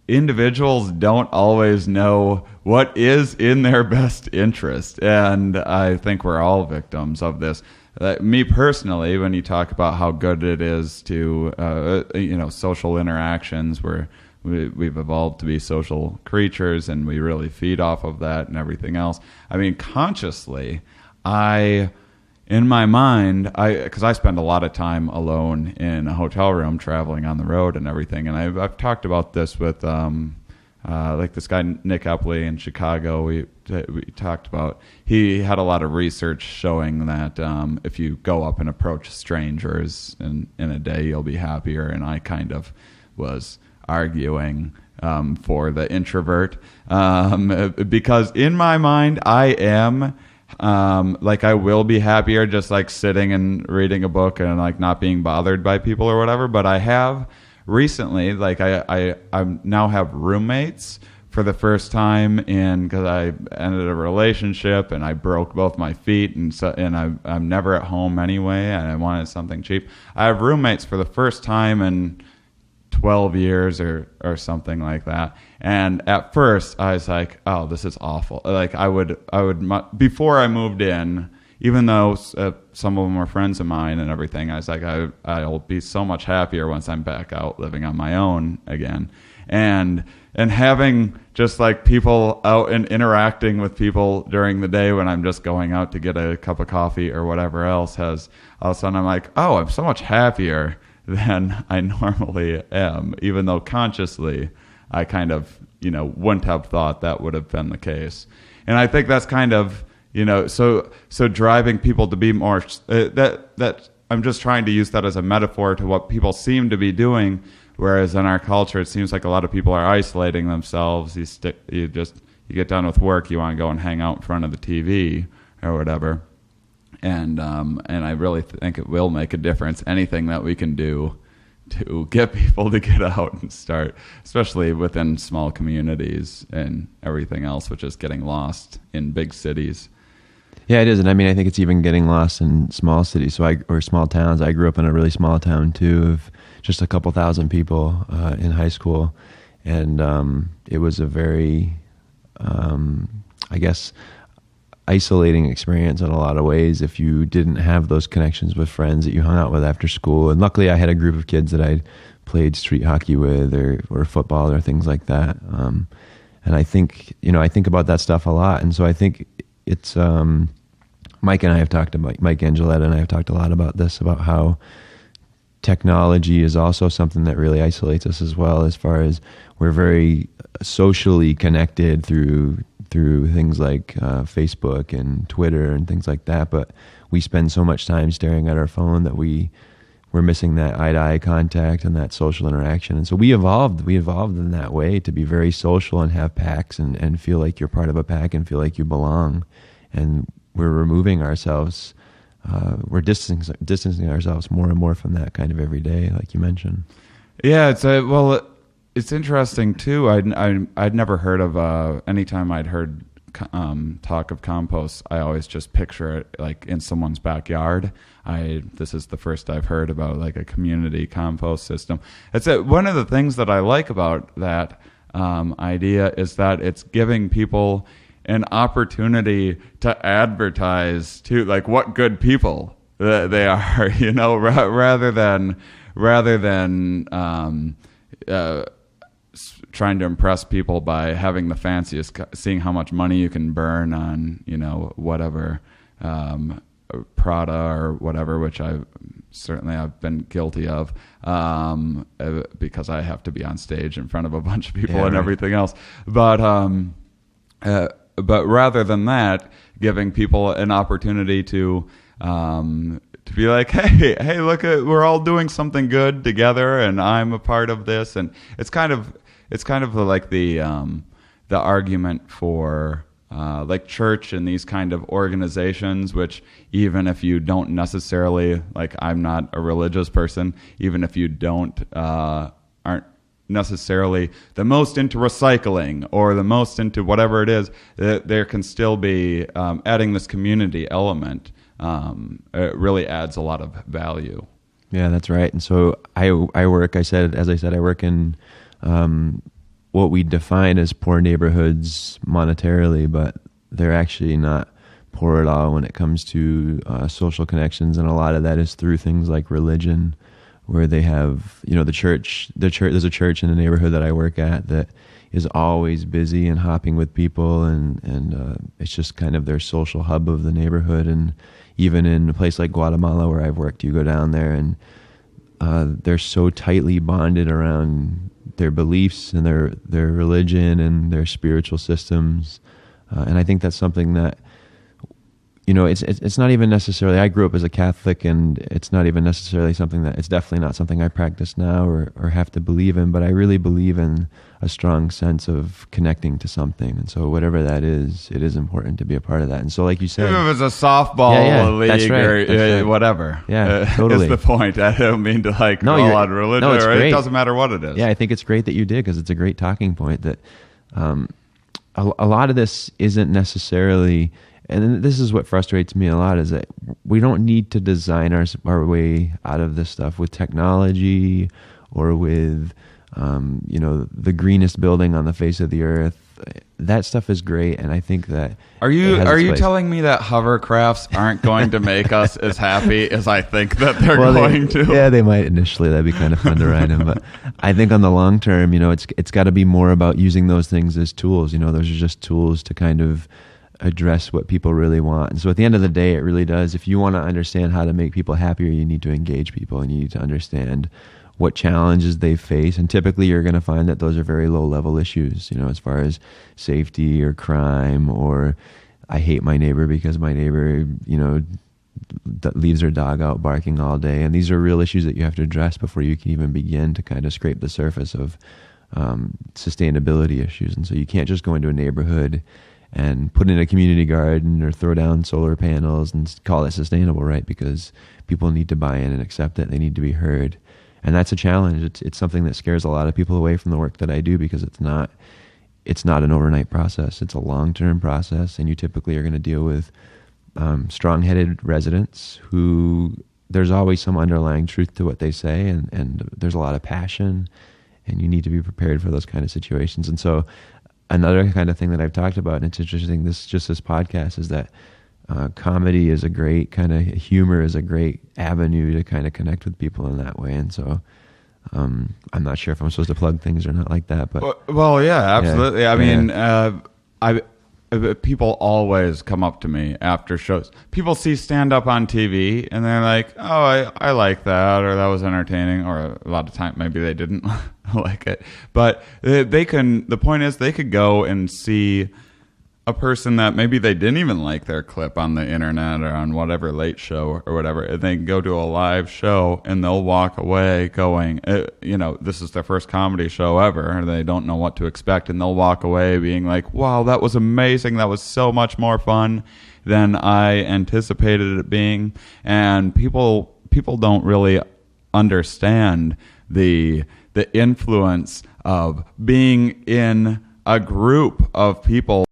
individuals don't always know what is in their best interest. And I think we're all victims of this. Me personally, when you talk about how good it is to, social interactions, we've evolved to be social creatures and we really feed off of that and everything else. I mean, consciously, in my mind, because I spend a lot of time alone in a hotel room traveling on the road and everything, and I've talked about this with like this guy Nick Epley in Chicago. We talked about, he had a lot of research showing that if you go up and approach strangers in a day, you'll be happier. And I kind of was arguing for the introvert because in my mind I am. I will be happier just like sitting and reading a book and like not being bothered by people or whatever. But I have recently, like I now have roommates for the first time because I ended a relationship and I broke both my feet and I'm never at home anyway and I wanted something cheap. I have roommates for the first time in 12 years or something like that. And at first I was like, oh, this is awful. Like I would before I moved in, even though some of them were friends of mine and everything, I was like, I'll be so much happier once I'm back out living on my own again. And having just like people out and interacting with people during the day when I'm just going out to get a cup of coffee or whatever else has, all of a sudden I'm like, oh, I'm so much happier than I normally am, even though consciously I kind of, wouldn't have thought that would have been the case. And I think that's kind of, so driving people to be more, that I'm just trying to use that as a metaphor to what people seem to be doing, whereas in our culture, it seems like a lot of people are isolating themselves. You get done with work, you want to go and hang out in front of the TV or whatever. And I really think it will make a difference. Anything that we can do to get people to get out and start, especially within small communities and everything else, which is getting lost in big cities. Yeah, it is. And I mean, I think it's even getting lost in small cities or small towns. I grew up in a really small town too, of just a couple thousand people in high school. And it was a very, I guess, isolating experience in a lot of ways if you didn't have those connections with friends that you hung out with after school. And luckily I had a group of kids that I'd played street hockey with or football or things like that. And I think, I think about that stuff a lot. And so I think it's, Mike Angeletta and I have talked a lot about this, about how technology is also something that really isolates us as well, as far as we're very socially connected through things like Facebook and Twitter and things like that, but we spend so much time staring at our phone that we're missing that eye-to-eye contact and that social interaction. And so we evolved in that way to be very social and have packs and feel like you're part of a pack and feel like you belong. And we're removing ourselves, we're distancing ourselves more and more from that kind of every day, like you mentioned. Yeah, it's interesting too. I'd never heard of anytime I'd heard talk of compost, I always just picture it like in someone's backyard. This is the first I've heard about like a community compost system. It's one of the things that I like about that idea is that it's giving people an opportunity to advertise to like what good people they are, rather than trying to impress people by having the fanciest, seeing how much money you can burn on, whatever Prada or whatever, which I've been guilty of, because I have to be on stage in front of a bunch of people and everything else. But rather than that, giving people an opportunity to be like, hey, look, we're all doing something good together, and I'm a part of this, and it's kind of like the argument for like church and these kind of organizations, which even if you don't necessarily, like, I'm not a religious person, even if you aren't necessarily the most into recycling or the most into whatever it is, there can still be adding this community element. It really adds a lot of value. Yeah, that's right. And so I work in what we define as poor neighborhoods monetarily, but they're actually not poor at all when it comes to social connections, and a lot of that is through things like religion, where they have, the church. There's a church in the neighborhood that I work at that is always busy and hopping with people, and it's just kind of their social hub of the neighborhood. And even in a place like Guatemala where I've worked, you go down there and they're so tightly bonded around their beliefs and their religion and their spiritual systems, and I think that's something that, it's not even necessarily, I grew up as a Catholic, and it's not even necessarily something that, it's definitely not something I practice now or have to believe in, but I really believe in a strong sense of connecting to something. And so whatever that is, it is important to be a part of that. And so like you said, if it was a softball league that's right, or whatever, totally. is the point. I don't mean to call on religion, no, it's great. It doesn't matter what it is. Yeah, I think it's great that you did, because it's a great talking point that a lot of this isn't necessarily, and this is what frustrates me a lot, is that we don't need to design our way out of this stuff with technology or with, the greenest building on the face of the earth. That stuff is great, and I think that are you telling me that hovercrafts aren't going to make us as happy as I think that they're going to? Yeah, they might initially. That'd be kind of fun to ride them, but I think on the long term, it's got to be more about using those things as tools. Those are just tools to kind of address what people really want. And so at the end of the day, it really does. If you want to understand how to make people happier, you need to engage people, and you need to understand what challenges they face. And typically you're going to find that those are very low level issues, as far as safety or crime, or I hate my neighbor because my neighbor, that leaves their dog out barking all day. And these are real issues that you have to address before you can even begin to kind of scrape the surface of sustainability issues. And so you can't just go into a neighborhood and put in a community garden or throw down solar panels and call it sustainable, right? Because people need to buy in and accept it. They need to be heard. And that's a challenge. It's something that scares a lot of people away from the work that I do, because it's not an overnight process. It's a long-term process, and you typically are going to deal with strong-headed residents who there's always some underlying truth to what they say, and there's a lot of passion, and you need to be prepared for those kind of situations. And so another kind of thing that I've talked about, and it's interesting, this podcast, is that comedy is a great kind of, humor is a great avenue to kind of connect with people in that way. And so I'm not sure if I'm supposed to plug things or not like that, but well, yeah, absolutely. Yeah. I mean, people always come up to me after shows. People see stand up on TV and they're like, "Oh, I like that," or "That was entertaining," or a lot of time maybe they didn't like it. But the point is they could go and see a person that maybe they didn't even like their clip on the internet or on whatever late show or whatever. And they can go to a live show and they'll walk away going, this is their first comedy show ever, and they don't know what to expect. And they'll walk away being like, "Wow, that was amazing. That was so much more fun than I anticipated it being." And people don't really understand the influence of being in a group of people